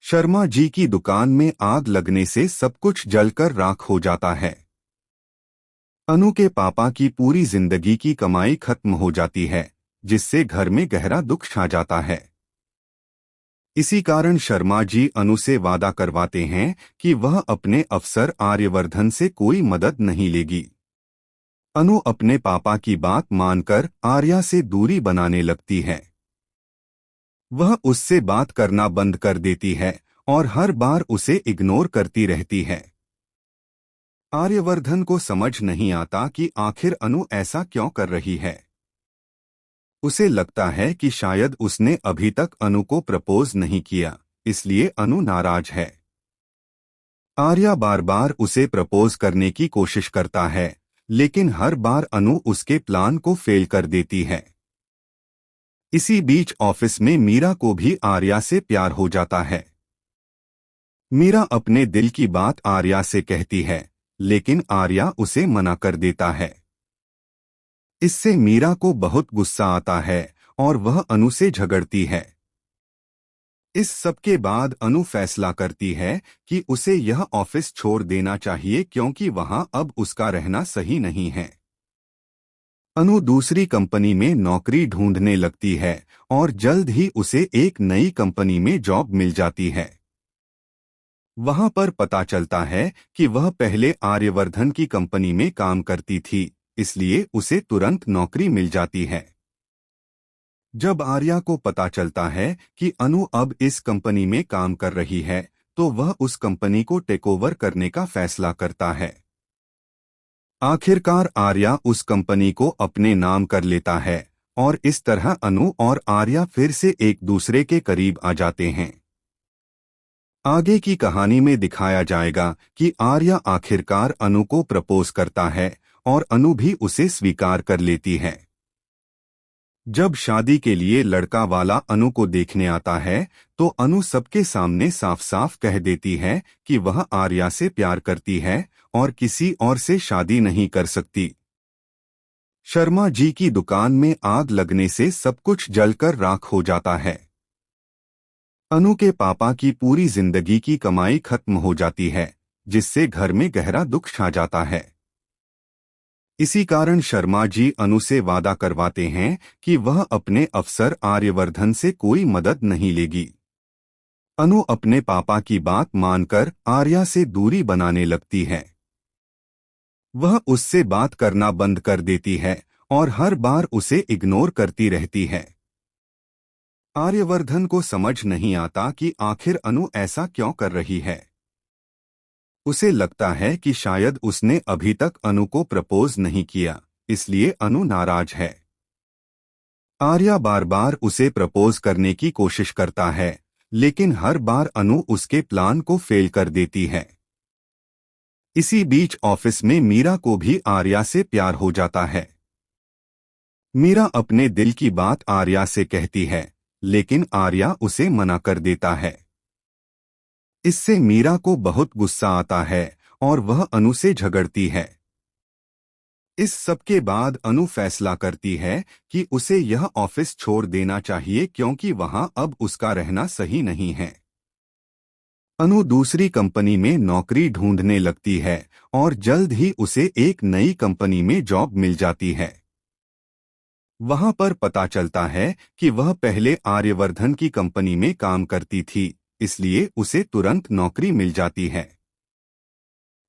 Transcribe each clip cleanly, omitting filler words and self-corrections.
शर्मा जी की दुकान में आग लगने से सब कुछ जलकर राख हो जाता है। अनु के पापा की पूरी जिंदगी की कमाई खत्म हो जाती है, जिससे घर में गहरा दुख छा जाता है। इसी कारण शर्मा जी अनु से वादा करवाते हैं कि वह अपने अफसर आर्यवर्धन से कोई मदद नहीं लेगी। अनु अपने पापा की बात मानकर आर्या से दूरी बनाने लगती है। वह उससे बात करना बंद कर देती है और हर बार उसे इग्नोर करती रहती है। आर्यवर्धन को समझ नहीं आता कि आखिर अनु ऐसा क्यों कर रही है। उसे लगता है कि शायद उसने अभी तक अनु को प्रपोज नहीं किया, इसलिए अनु नाराज है। आर्या बार बार उसे प्रपोज करने की कोशिश करता है, लेकिन हर बार अनु उसके प्लान को फेल कर देती है। इसी बीच ऑफिस में मीरा को भी आर्या से प्यार हो जाता है। मीरा अपने दिल की बात आर्या से कहती है, लेकिन आर्या उसे मना कर देता है। इससे मीरा को बहुत गुस्सा आता है और वह अनु से झगड़ती है। इस सब के बाद अनु फैसला करती है कि उसे यह ऑफिस छोड़ देना चाहिए क्योंकि वहां अब उसका रहना सही नहीं है। अनु दूसरी कंपनी में नौकरी ढूंढने लगती है और जल्द ही उसे एक नई कंपनी में जॉब मिल जाती है। वहां पर पता चलता है कि वह पहले आर्यवर्धन की कंपनी में काम करती थी, इसलिए उसे तुरंत नौकरी मिल जाती है। जब आर्या को पता चलता है कि अनु अब इस कंपनी में काम कर रही है, तो वह उस कंपनी को टेकओवर करने का फैसला करता है। आखिरकार आर्या उस कंपनी को अपने नाम कर लेता है और इस तरह अनु और आर्या फिर से एक दूसरे के करीब आ जाते हैं। आगे की कहानी में दिखाया जाएगा कि आर्या आखिरकार अनु को प्रपोज करता है और अनु भी उसे स्वीकार कर लेती है। जब शादी के लिए लड़का वाला अनु को देखने आता है, तो अनु सबके सामने साफ साफ कह देती है कि वह आर्या से प्यार करती है और किसी और से शादी नहीं कर सकती। शर्मा जी की दुकान में आग लगने से सब कुछ जलकर राख हो जाता है। अनु के पापा की पूरी जिंदगी की कमाई खत्म हो जाती है, जिससे घर में गहरा दुख छा जाता है। इसी कारण शर्मा जी अनु से वादा करवाते हैं कि वह अपने अफसर आर्यवर्धन से कोई मदद नहीं लेगी। अनु अपने पापा की बात मानकर आर्या से दूरी बनाने लगती है। वह उससे बात करना बंद कर देती है और हर बार उसे इग्नोर करती रहती है। आर्यवर्धन को समझ नहीं आता कि आखिर अनु ऐसा क्यों कर रही है। उसे लगता है कि शायद उसने अभी तक अनु को प्रपोज नहीं किया, इसलिए अनु नाराज है। आर्या बार बार उसे प्रपोज करने की कोशिश करता है, लेकिन हर बार अनु उसके प्लान को फेल कर देती है। इसी बीच ऑफिस में मीरा को भी आर्या से प्यार हो जाता है। मीरा अपने दिल की बात आर्या से कहती है, लेकिन आर्या उसे मना कर देता है। इससे मीरा को बहुत गुस्सा आता है और वह अनु से झगड़ती है। इस सब के बाद अनु फैसला करती है कि उसे यह ऑफिस छोड़ देना चाहिए क्योंकि वहां अब उसका रहना सही नहीं है। अनु दूसरी कंपनी में नौकरी ढूंढने लगती है और जल्द ही उसे एक नई कंपनी में जॉब मिल जाती है। वहां पर पता चलता है कि वह पहले आर्यवर्धन की कंपनी में काम करती थी, इसलिए उसे तुरंत नौकरी मिल जाती है।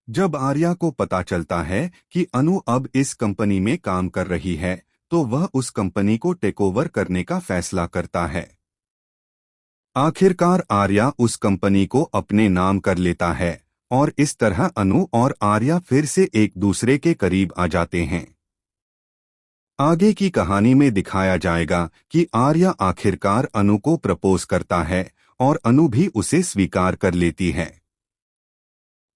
जब आर्या को पता चलता है कि अनु अब इस कंपनी में काम कर रही है, तो वह उस कंपनी को टेकओवर करने का फैसला करता है। आखिरकार आर्या उस कंपनी को अपने नाम कर लेता है और इस तरह अनु और आर्या फिर से एक दूसरे के करीब आ जाते हैं। आगे की कहानी में दिखाया जाएगा कि आर्या आखिरकार अनु को प्रपोज करता है और अनु भी उसे स्वीकार कर लेती है।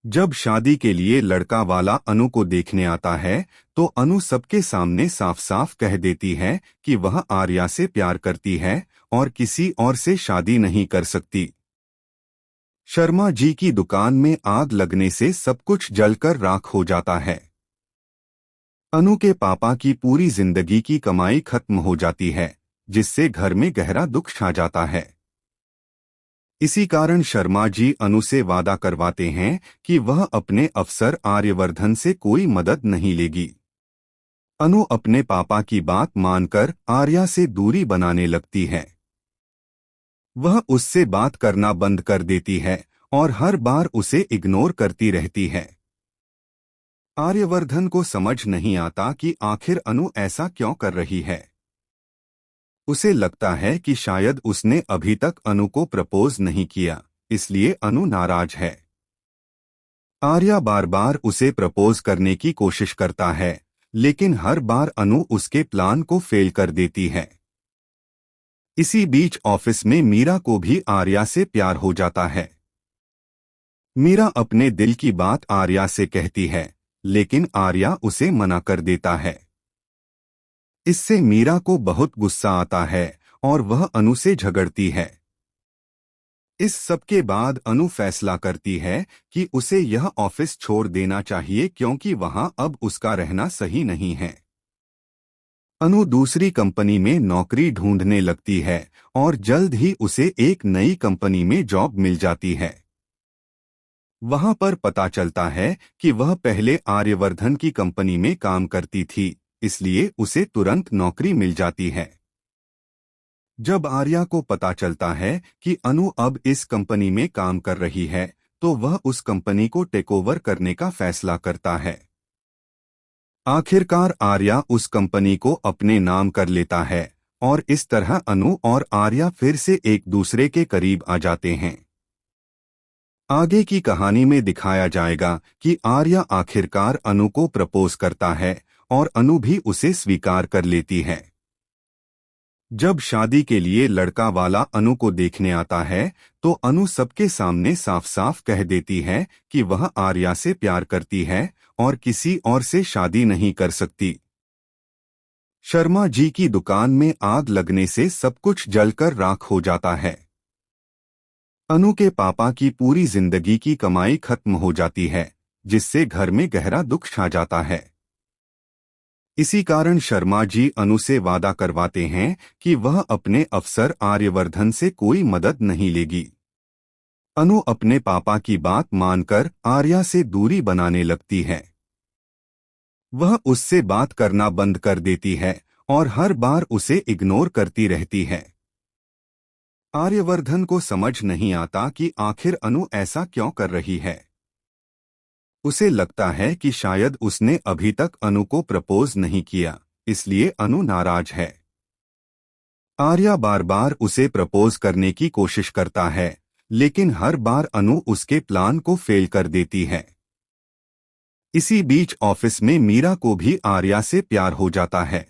जब शादी के लिए लड़का वाला अनु को देखने आता है, तो अनु सबके सामने साफ साफ कह देती है कि वह आर्या से प्यार करती है और किसी और से शादी नहीं कर सकती। शर्मा जी की दुकान में आग लगने से सब कुछ जलकर राख हो जाता है। अनु के पापा की पूरी जिंदगी की कमाई खत्म हो जाती है, जिससे घर में गहरा दुख छा जाता है। इसी कारण शर्मा जी अनु से वादा करवाते हैं कि वह अपने अफसर आर्यवर्धन से कोई मदद नहीं लेगी। अनु अपने पापा की बात मानकर आर्या से दूरी बनाने लगती है। वह उससे बात करना बंद कर देती है और हर बार उसे इग्नोर करती रहती है। आर्यवर्धन को समझ नहीं आता कि आखिर अनु ऐसा क्यों कर रही है। उसे लगता है कि शायद उसने अभी तक अनु को प्रपोज नहीं किया, इसलिए अनु नाराज है। आर्या बार बार उसे प्रपोज करने की कोशिश करता है, लेकिन हर बार अनु उसके प्लान को फेल कर देती है। इसी बीच ऑफिस में मीरा को भी आर्या से प्यार हो जाता है। मीरा अपने दिल की बात आर्या से कहती है, लेकिन आर्या उसे मना कर देता है। इससे मीरा को बहुत गुस्सा आता है और वह अनु से झगड़ती है। इस सब के बाद अनु फैसला करती है कि उसे यह ऑफिस छोड़ देना चाहिए क्योंकि वहां अब उसका रहना सही नहीं है। अनु दूसरी कंपनी में नौकरी ढूंढने लगती है और जल्द ही उसे एक नई कंपनी में जॉब मिल जाती है। वहां पर पता चलता है कि वह पहले आर्यवर्धन की कंपनी में काम करती थी, इसलिए उसे तुरंत नौकरी मिल जाती है। जब आर्या को पता चलता है कि अनु अब इस कंपनी में काम कर रही है, तो वह उस कंपनी को टेकओवर करने का फैसला करता है। आखिरकार आर्या उस कंपनी को अपने नाम कर लेता है और इस तरह अनु और आर्या फिर से एक दूसरे के करीब आ जाते हैं। आगे की कहानी में दिखाया जाएगा कि आर्या आखिरकार अनु को प्रपोज करता है और अनु भी उसे स्वीकार कर लेती है। जब शादी के लिए लड़का वाला अनु को देखने आता है, तो अनु सबके सामने साफ साफ कह देती है कि वह आर्या से प्यार करती है और किसी और से शादी नहीं कर सकती। शर्मा जी की दुकान में आग लगने से सब कुछ जलकर राख हो जाता है। अनु के पापा की पूरी जिंदगी की कमाई खत्म हो जाती है, जिससे घर में गहरा दुख छा जाता है। इसी कारण शर्मा जी अनु से वादा करवाते हैं कि वह अपने अफसर आर्यवर्धन से कोई मदद नहीं लेगी। अनु अपने पापा की बात मानकर आर्या से दूरी बनाने लगती है। वह उससे बात करना बंद कर देती है और हर बार उसे इग्नोर करती रहती है। आर्यवर्धन को समझ नहीं आता कि आखिर अनु ऐसा क्यों कर रही है। उसे लगता है कि शायद उसने अभी तक अनु को प्रपोज नहीं किया, इसलिए अनु नाराज है। आर्या बार बार उसे प्रपोज करने की कोशिश करता है, लेकिन हर बार अनु उसके प्लान को फेल कर देती है। इसी बीच ऑफिस में मीरा को भी आर्या से प्यार हो जाता है।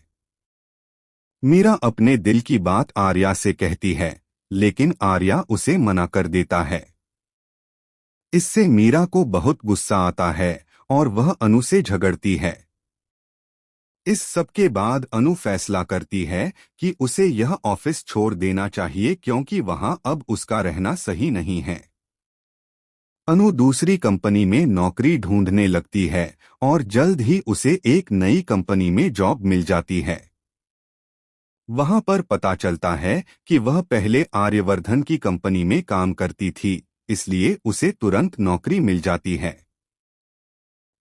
मीरा अपने दिल की बात आर्या से कहती है, लेकिन आर्या उसे मना कर देता है। इससे मीरा को बहुत गुस्सा आता है और वह अनु से झगड़ती है। इस सब के बाद अनु फैसला करती है कि उसे यह ऑफिस छोड़ देना चाहिए क्योंकि वहां अब उसका रहना सही नहीं है। अनु दूसरी कंपनी में नौकरी ढूंढने लगती है और जल्द ही उसे एक नई कंपनी में जॉब मिल जाती है। वहां पर पता चलता है कि वह पहले आर्यवर्धन की कंपनी में काम करती थी, इसलिए उसे तुरंत नौकरी मिल जाती है।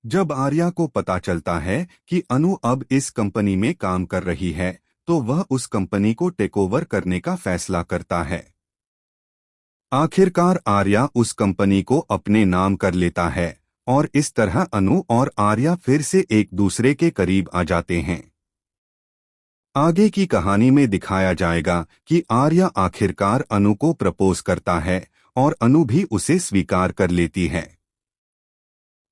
जब आर्या को पता चलता है कि अनु अब इस कंपनी में काम कर रही है, तो वह उस कंपनी को टेकओवर करने का फैसला करता है। आखिरकार आर्या उस कंपनी को अपने नाम कर लेता है और इस तरह अनु और आर्या फिर से एक दूसरे के करीब आ जाते हैं। आगे की कहानी में दिखाया जाएगा कि आर्या आखिरकार अनु को प्रपोज करता है और अनु भी उसे स्वीकार कर लेती है।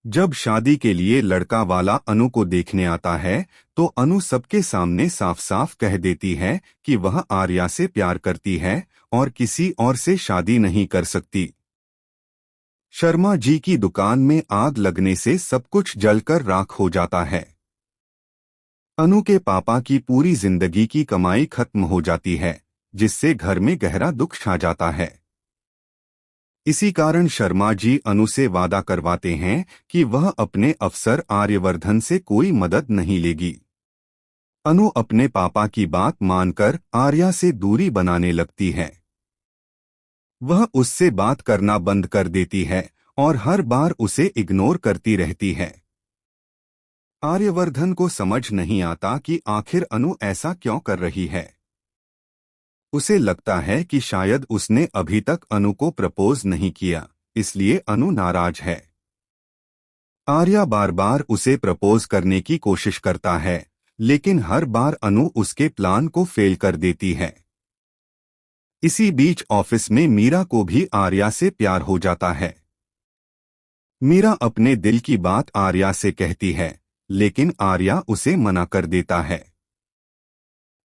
जब शादी के लिए लड़का वाला अनु को देखने आता है, तो अनु सबके सामने साफ साफ कह देती है कि वह आर्या से प्यार करती है और किसी और से शादी नहीं कर सकती। शर्मा जी की दुकान में आग लगने से सब कुछ जलकर राख हो जाता है। अनु के पापा की पूरी जिंदगी की कमाई खत्म हो जाती है, जिससे घर में गहरा दुख छा जाता है। इसी कारण शर्मा जी अनु से वादा करवाते हैं कि वह अपने अफसर आर्यवर्धन से कोई मदद नहीं लेगी। अनु अपने पापा की बात मानकर आर्या से दूरी बनाने लगती है। वह उससे बात करना बंद कर देती है और हर बार उसे इग्नोर करती रहती है। आर्यवर्धन को समझ नहीं आता कि आखिर अनु ऐसा क्यों कर रही है। उसे लगता है कि शायद उसने अभी तक अनु को प्रपोज नहीं किया, इसलिए अनु नाराज है। आर्या बार बार उसे प्रपोज करने की कोशिश करता है, लेकिन हर बार अनु उसके प्लान को फेल कर देती है। इसी बीच ऑफिस में मीरा को भी आर्या से प्यार हो जाता है। मीरा अपने दिल की बात आर्या से कहती है, लेकिन आर्या उसे मना कर देता है।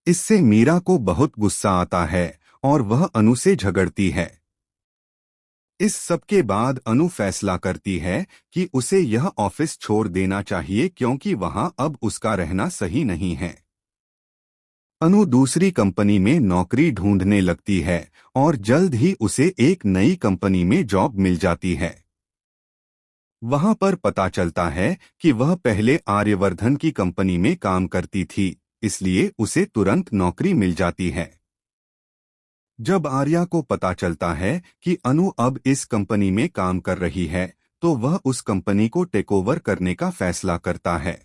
इससे मीरा को बहुत गुस्सा आता है और वह अनु से झगड़ती है। इस सब के बाद अनु फैसला करती है कि उसे यह ऑफिस छोड़ देना चाहिए क्योंकि वहां अब उसका रहना सही नहीं है। अनु दूसरी कंपनी में नौकरी ढूंढने लगती है और जल्द ही उसे एक नई कंपनी में जॉब मिल जाती है। वहां पर पता चलता है कि वह पहले आर्यवर्धन की कंपनी में काम करती थी, इसलिए उसे तुरंत नौकरी मिल जाती है। जब आर्या को पता चलता है कि अनु अब इस कंपनी में काम कर रही है, तो वह उस कंपनी को टेकओवर करने का फैसला करता है।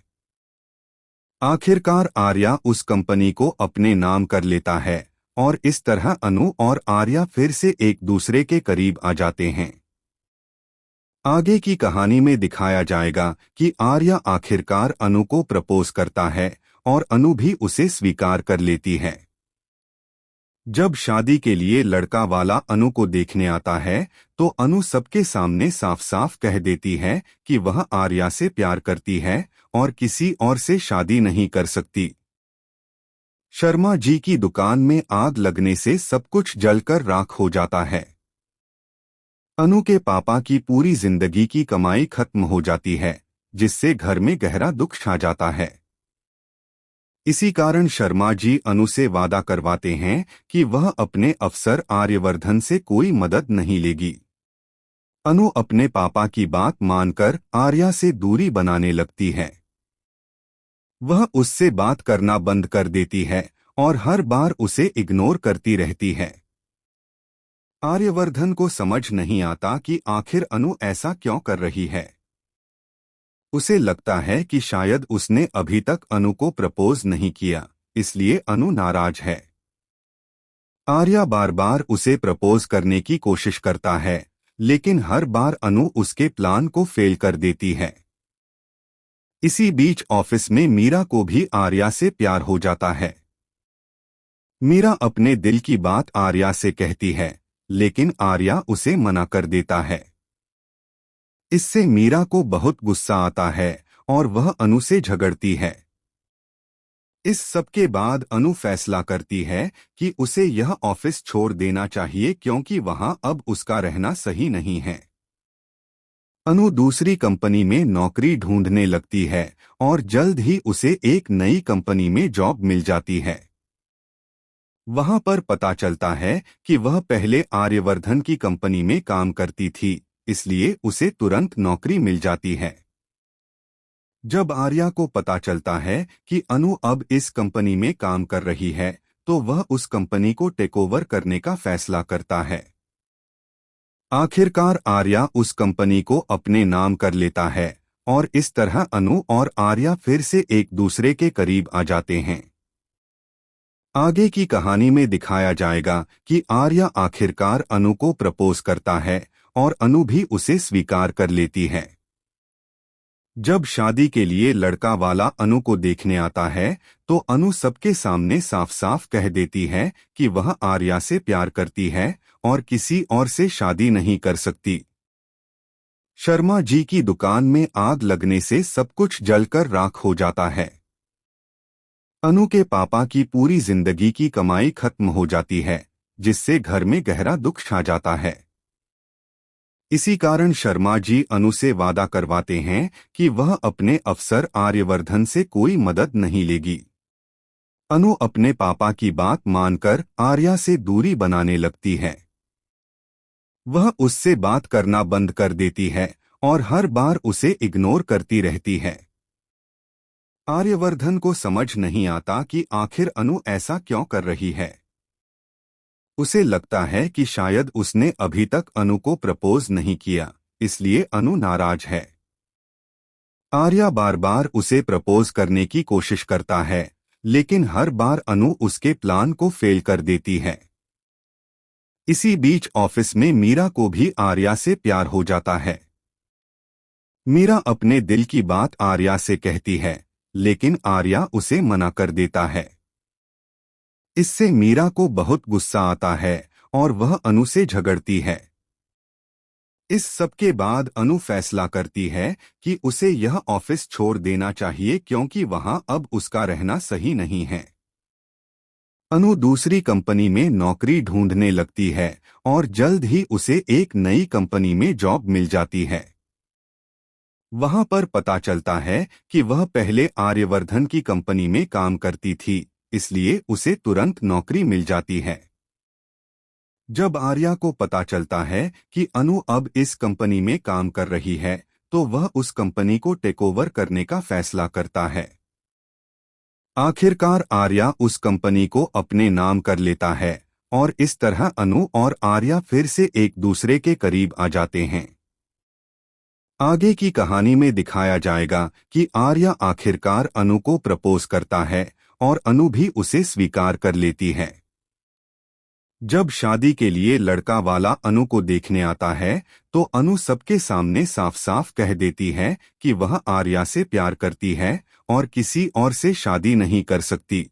आखिरकार आर्या उस कंपनी को अपने नाम कर लेता है और इस तरह अनु और आर्या फिर से एक दूसरे के करीब आ जाते हैं। आगे की कहानी में दिखाया जाएगा कि आर्या आखिरकार अनु को प्रपोज करता है और अनु भी उसे स्वीकार कर लेती है। जब शादी के लिए लड़का वाला अनु को देखने आता है, तो अनु सबके सामने साफ साफ कह देती है कि वह आर्या से प्यार करती है और किसी और से शादी नहीं कर सकती। शर्मा जी की दुकान में आग लगने से सब कुछ जलकर राख हो जाता है। अनु के पापा की पूरी जिंदगी की कमाई खत्म हो जाती है, जिससे घर में गहरा दुख छा जाता है। इसी कारण शर्मा जी अनु से वादा करवाते हैं कि वह अपने अफसर आर्यवर्धन से कोई मदद नहीं लेगी। अनु अपने पापा की बात मानकर आर्या से दूरी बनाने लगती है। वह उससे बात करना बंद कर देती है और हर बार उसे इग्नोर करती रहती है। आर्यवर्धन को समझ नहीं आता कि आखिर अनु ऐसा क्यों कर रही है। उसे लगता है कि शायद उसने अभी तक अनु को प्रपोज नहीं किया, इसलिए अनु नाराज है। आर्या बार बार उसे प्रपोज करने की कोशिश करता है, लेकिन हर बार अनु उसके प्लान को फेल कर देती है। इसी बीच ऑफिस में मीरा को भी आर्या से प्यार हो जाता है। मीरा अपने दिल की बात आर्या से कहती है, लेकिन आर्या उसे मना कर देता है। इससे मीरा को बहुत गुस्सा आता है और वह अनु से झगड़ती है। इस सब के बाद अनु फैसला करती है कि उसे यह ऑफिस छोड़ देना चाहिए क्योंकि वहां अब उसका रहना सही नहीं है। अनु दूसरी कंपनी में नौकरी ढूंढने लगती है और जल्द ही उसे एक नई कंपनी में जॉब मिल जाती है। वहां पर पता चलता है कि वह पहले आर्यवर्धन की कंपनी में काम करती थी, इसलिए उसे तुरंत नौकरी मिल जाती है। जब आर्या को पता चलता है कि अनु अब इस कंपनी में काम कर रही है, तो वह उस कंपनी को टेकओवर करने का फैसला करता है। आखिरकार आर्या उस कंपनी को अपने नाम कर लेता है और इस तरह अनु और आर्या फिर से एक दूसरे के करीब आ जाते हैं। आगे की कहानी में दिखाया जाएगा कि आर्या आखिरकार अनु को प्रपोज करता है और अनु भी उसे स्वीकार कर लेती है। जब शादी के लिए लड़का वाला अनु को देखने आता है, तो अनु सबके सामने साफ साफ कह देती है कि वह आर्या से प्यार करती है और किसी और से शादी नहीं कर सकती। शर्मा जी की दुकान में आग लगने से सब कुछ जलकर राख हो जाता है। अनु के पापा की पूरी जिंदगी की कमाई खत्म हो जाती है, जिससे घर में गहरा दुख छा जाता है। इसी कारण शर्मा जी अनु से वादा करवाते हैं कि वह अपने अफसर आर्यवर्धन से कोई मदद नहीं लेगी। अनु अपने पापा की बात मानकर आर्या से दूरी बनाने लगती है। वह उससे बात करना बंद कर देती है और हर बार उसे इग्नोर करती रहती है। आर्यवर्धन को समझ नहीं आता कि आखिर अनु ऐसा क्यों कर रही है। उसे लगता है कि शायद उसने अभी तक अनु को प्रपोज नहीं किया, इसलिए अनु नाराज है। आर्या बार बार उसे प्रपोज करने की कोशिश करता है, लेकिन हर बार अनु उसके प्लान को फेल कर देती है। इसी बीच ऑफिस में मीरा को भी आर्या से प्यार हो जाता है। मीरा अपने दिल की बात आर्या से कहती है, लेकिन आर्या उसे मना कर देता है। इससे मीरा को बहुत गुस्सा आता है और वह अनु से झगड़ती है। इस सब के बाद अनु फैसला करती है कि उसे यह ऑफिस छोड़ देना चाहिए क्योंकि वहां अब उसका रहना सही नहीं है। अनु दूसरी कंपनी में नौकरी ढूंढने लगती है और जल्द ही उसे एक नई कंपनी में जॉब मिल जाती है। वहां पर पता चलता है कि वह पहले आर्यवर्धन की कंपनी में काम करती थी, इसलिए उसे तुरंत नौकरी मिल जाती है। जब आर्या को पता चलता है कि अनु अब इस कंपनी में काम कर रही है, तो वह उस कंपनी को टेकओवर करने का फैसला करता है। आखिरकार आर्या उस कंपनी को अपने नाम कर लेता है और इस तरह अनु और आर्या फिर से एक दूसरे के करीब आ जाते हैं। आगे की कहानी में दिखाया जाएगा कि आर्या आखिरकार अनु को प्रपोज करता है और अनु भी उसे स्वीकार कर लेती है। जब शादी के लिए लड़का वाला अनु को देखने आता है, तो अनु सबके सामने साफ साफ कह देती है कि वह आर्या से प्यार करती है और किसी और से शादी नहीं कर सकती।